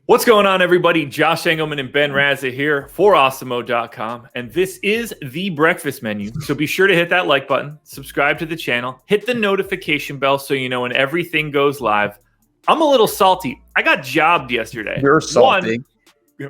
What's going on, everybody? Josh Engleman and Ben Rasa here for Awesemo.com, and this is the breakfast menu. So be sure to hit that like button, subscribe to the channel, hit the notification bell so you know when everything goes live. I'm a little salty. I got jobbed yesterday. You're salty.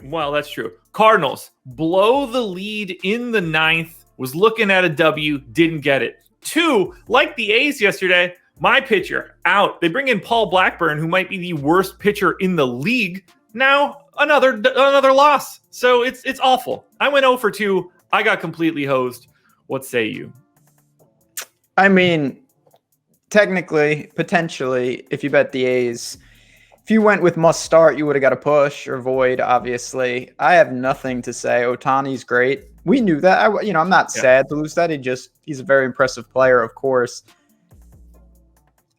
Well, that's true. Cardinals blow the lead in the ninth, was looking at a W, didn't get it. 2, like the A's yesterday, my pitcher out. They bring in Paul Blackburn, who might be the worst pitcher in the league. Now another loss. So it's awful. I went 0 for 2. I got completely hosed. What say you? I mean, technically, potentially, if you bet the A's, if you went with must start, you would have got a push or void, obviously. I have nothing to say. Ohtani's great. We knew that. I'm not sad to lose that. He's a very impressive player, of course.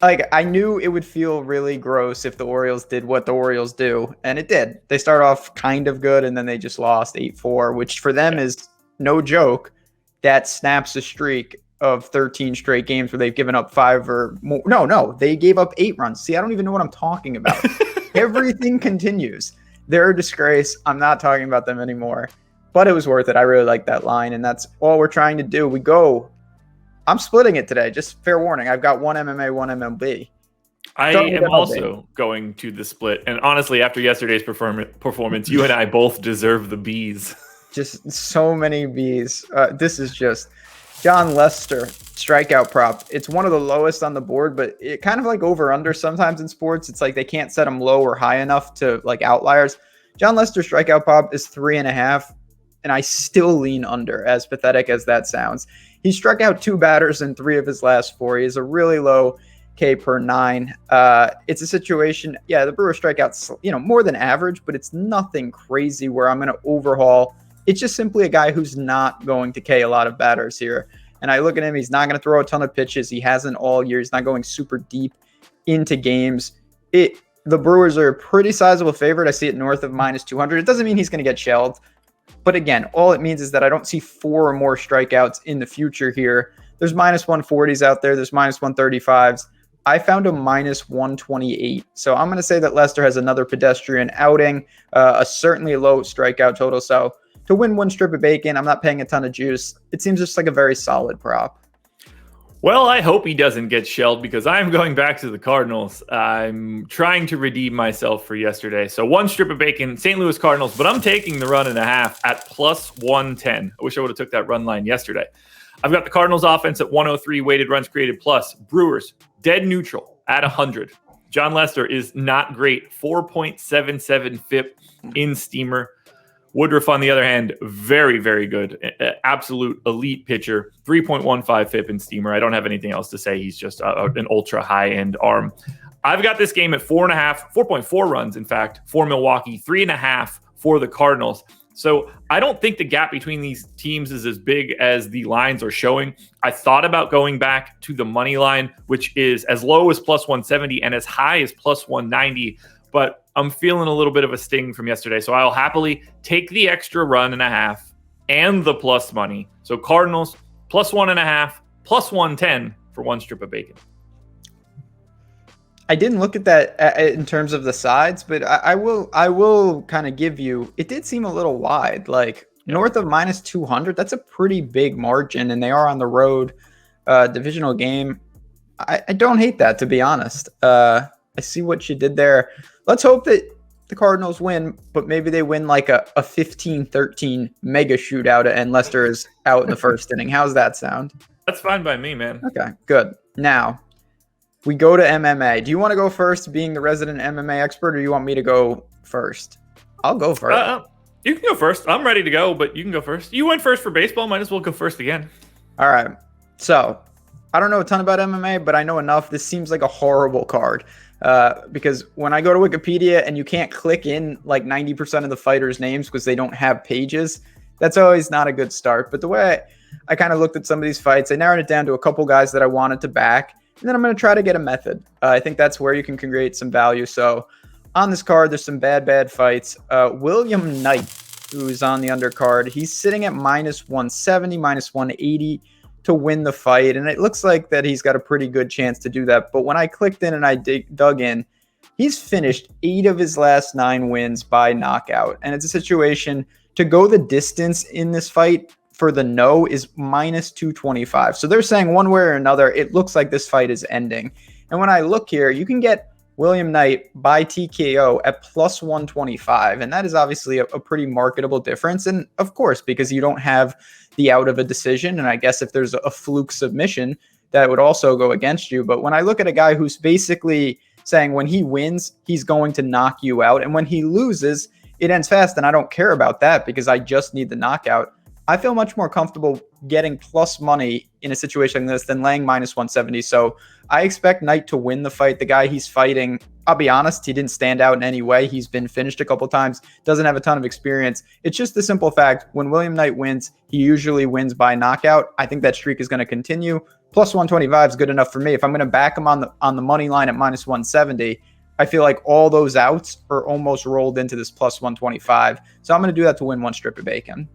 Like, I knew it would feel really gross if the Orioles did what the Orioles do, and it did. They start off kind of good, and then they just lost 8-4, which for them is no joke. That snaps a streak of 13 straight games where they've given up 5 or more. No, they gave up 8 runs. See, I don't even know what I'm talking about. Everything continues. They're a disgrace. I'm not talking about them anymore, but it was worth it. I really like that line, and that's all we're trying to do. I'm splitting it today. Just fair warning. I've got one MMA, one MLB. I am also going to the split. And honestly, after yesterday's performance, you and I both deserve the Bs. Just so many Bs. This is just John Lester strikeout prop. It's one of the lowest on the board, but it kind of like over under sometimes in sports. It's like they can't set them low or high enough to like outliers. John Lester strikeout prop is 3.5. And I still lean under, as pathetic as that sounds. He struck out 2 batters in 3 of his last 4. He has a really low K per 9. It's a situation, the Brewers strike out, more than average, but it's nothing crazy where I'm going to overhaul. It's just simply a guy who's not going to K a lot of batters here. And I look at him, he's not going to throw a ton of pitches. He hasn't all year. He's not going super deep into games. The Brewers are a pretty sizable favorite. I see it north of -200. It doesn't mean he's going to get shelled. But again, all it means is that I don't see 4 or more strikeouts in the future here. There's -140s out there. There's -135s. I found a -128. So I'm going to say that Lester has another pedestrian outing, a certainly low strikeout total. So to win 1 strip of bacon, I'm not paying a ton of juice. It seems just like a very solid prop. Well, I hope he doesn't get shelled because I'm going back to the Cardinals. I'm trying to redeem myself for yesterday. So 1 strip of bacon, St. Louis Cardinals, but I'm taking the run and a half at +110. I wish I would have took that run line yesterday. I've got the Cardinals offense at 103, weighted runs created plus. Brewers, dead neutral at 100. John Lester is not great, 4.77 FIP in Steamer. Woodruff, on the other hand, very, very good. Absolute elite pitcher. 3.15 FIP in Steamer. I don't have anything else to say. He's just an ultra high-end arm. I've got this game at 4.4 runs, in fact, for Milwaukee, 3.5 for the Cardinals. So I don't think the gap between these teams is as big as the lines are showing. I thought about going back to the money line, which is as low as +170 and as high as +190, but I'm feeling a little bit of a sting from yesterday, so I'll happily take the extra run and a half and the plus money. So Cardinals +1.5, +110 for 1 strip of bacon. I didn't look at that in terms of the sides, but I will kind of give you, it did seem a little wide, like north of -200. That's a pretty big margin, and they are on the road, divisional game. I don't hate that, to be honest. I see what you did there. Let's hope that the Cardinals win, but maybe they win like a 15-13 mega shootout and Lester is out in the first inning. How's that sound? That's fine by me, man. Okay, good. Now, we go to MMA. Do you want to go first, being the resident MMA expert, or do you want me to go first? I'll go first. You can go first. I'm ready to go, but you can go first. You went first for baseball. Might as well go first again. All right. So, I don't know a ton about MMA, but I know enough. This seems like a horrible card. Because when I go to Wikipedia and you can't click in like 90% of the fighters' names because they don't have pages, that's always not a good start. But the way I kind of looked at some of these fights, I narrowed it down to a couple guys that I wanted to back, and then I'm going to try to get a method. I think that's where you can create some value. So on this card, there's some bad fights. William Knight, who's on the undercard, he's sitting at -170, -180 to win the fight, and it looks like that he's got a pretty good chance to do that. But when I clicked in and I dug in, He's finished 8 of his last 9 wins by knockout. And it's a situation to go the distance in this fight for the no is minus 225. So they're saying one way or another, it looks like this fight is ending. And when I look here, you can get William Knight by TKO at plus 125. And that is obviously a pretty marketable difference. And of course, because you don't have the out of a decision. And I guess if there's a fluke submission, that would also go against you. But when I look at a guy who's basically saying when he wins, he's going to knock you out. And when he loses, it ends fast. And I don't care about that because I just need the knockout. I feel much more comfortable getting plus money in a situation like this than laying minus 170. So I expect Knight to win the fight. The guy he's fighting, I'll be honest, he didn't stand out in any way. He's been finished a couple times, doesn't have a ton of experience. It's just the simple fact, when William Knight wins, he usually wins by knockout. I think that streak is going to continue. Plus 125 is good enough for me. If I'm going to back him on the money line at minus 170, I feel like all those outs are almost rolled into this plus 125. So I'm going to do that to win one strip of bacon.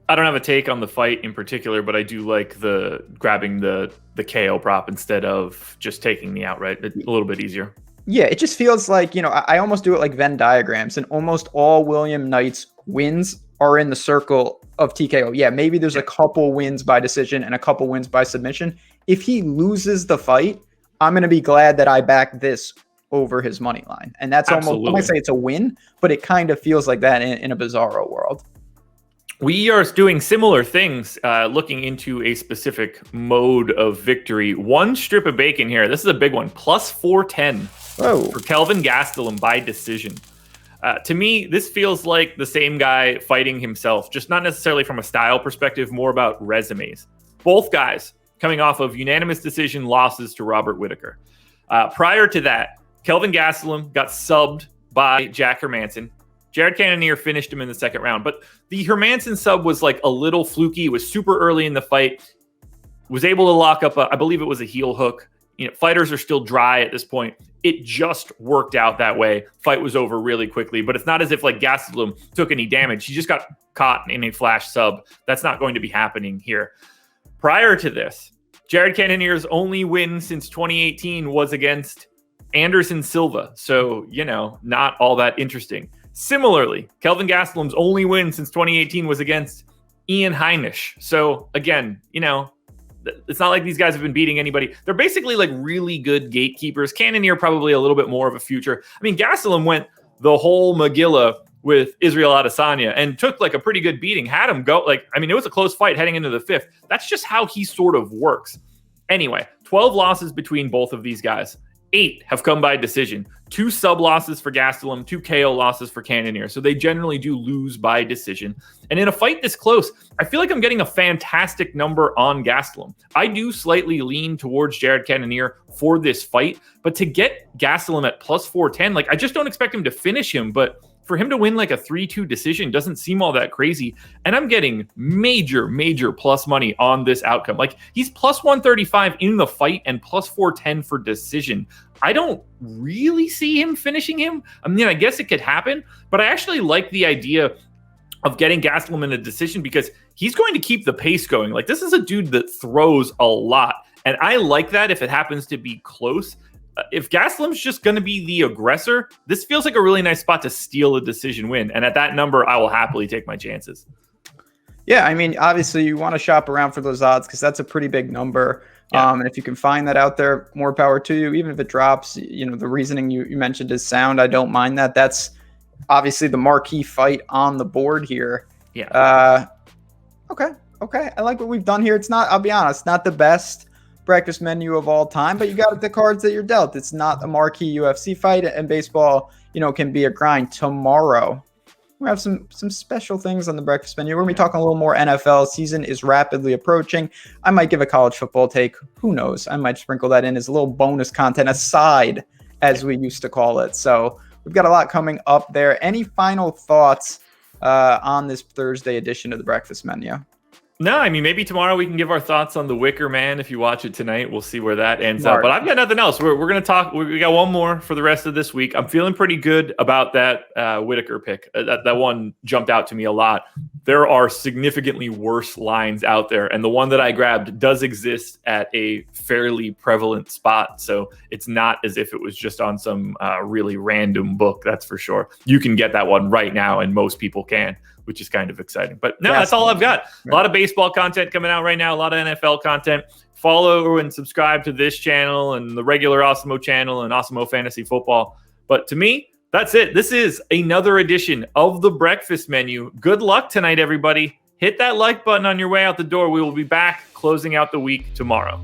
I don't have a take on the fight in particular, but I do like the grabbing the KO prop instead of just taking the outright. It's a little bit easier. Yeah, it just feels like, I almost do it like Venn diagrams, and almost all William Knight's wins are in the circle of TKO. Yeah, maybe there's a couple wins by decision and a couple wins by submission. If he loses the fight, I'm going to be glad that I backed this over his money line. And that's almost, I might say it's a win, but it kind of feels like that in a bizarro world. We are doing similar things, looking into a specific mode of victory. One strip of bacon here. This is a big one. Plus 410 for Kelvin Gastelum by decision. To me, this feels like the same guy fighting himself, just not necessarily from a style perspective, more about resumes. Both guys coming off of unanimous decision losses to Robert Whittaker. Prior to that, Kelvin Gastelum got subbed by Jack Hermansson. Jared Cannonier finished him in the second round, but the Hermansson sub was like a little fluky. It was super early in the fight. Was able to lock up, I believe it was a heel hook. Fighters are still dry at this point. It just worked out that way. Fight was over really quickly, but it's not as if like Gastelum took any damage. He just got caught in a flash sub. That's not going to be happening here. Prior to this, Jared Cannonier's only win since 2018 was against Anderson Silva. So, not all that interesting. Similarly, Kelvin Gastelum's only win since 2018 was against Ian Heinisch. So again, it's not like these guys have been beating anybody. They're basically like really good gatekeepers. Cannonier probably a little bit more of a future. I mean, Gastelum went the whole Magilla with Israel Adesanya and took like a pretty good beating. Had him go it was a close fight heading into the fifth. That's just how he sort of works. Anyway, 12 losses between both of these guys. 8 have come by decision. 2 sub losses for Gastelum, 2 KO losses for Cannonier. So they generally do lose by decision. And in a fight this close, I feel like I'm getting a fantastic number on Gastelum. I do slightly lean towards Jared Cannonier for this fight, but to get Gastelum at plus 410, I just don't expect him to finish him, but for him to win like a 3-2 decision doesn't seem all that crazy. And I'm getting major, major plus money on this outcome. He's plus 135 in the fight and plus 410 for decision. I don't really see him finishing him. I mean, I guess it could happen, but I actually like the idea of getting Gastelum in a decision because he's going to keep the pace going. This is a dude that throws a lot. And I like that if it happens to be close. If Gastelum's just going to be the aggressor, this feels like a really nice spot to steal a decision win. And at that number, I will happily take my chances. Yeah, I mean, obviously you want to shop around for those odds because that's a pretty big number. Yeah. And if you can find that out there, more power to you. Even if it drops, the reasoning you mentioned is sound. I don't mind that. That's obviously the marquee fight on the board here. Yeah. Okay. I like what we've done here. It's not, I'll be honest, not the best breakfast menu of all time, but you got the cards that you're dealt. It's not a marquee UFC fight, and baseball, can be a grind. Tomorrow, we have some special things on the breakfast menu. We're going to be talking a little more NFL. Season is rapidly approaching. I might give a college football take. Who knows? I might sprinkle that in as a little bonus content aside, as we used to call it. So we've got a lot coming up there. Any final thoughts on this Thursday edition of the breakfast menu? No, I mean, maybe tomorrow we can give our thoughts on The Wicker Man. If you watch it tonight, we'll see where that ends up. But I've got nothing else. We're going to talk. We got one more for the rest of this week. I'm feeling pretty good about that Whittaker pick. That one jumped out to me a lot. there are significantly worse lines out there. And the one that I grabbed does exist at a fairly prevalent spot. So it's not as if it was just on some really random book, that's for sure. You can get that one right now, and most people can, which is kind of exciting. But no, that's all I've got. A lot of baseball content coming out right now, a lot of NFL content. Follow and subscribe to this channel and the regular Awesemo channel and Awesemo Fantasy Football. But to me, that's it. This is another edition of the Breakfast Menu. Good luck tonight, everybody. Hit that like button on your way out the door. We will be back closing out the week tomorrow.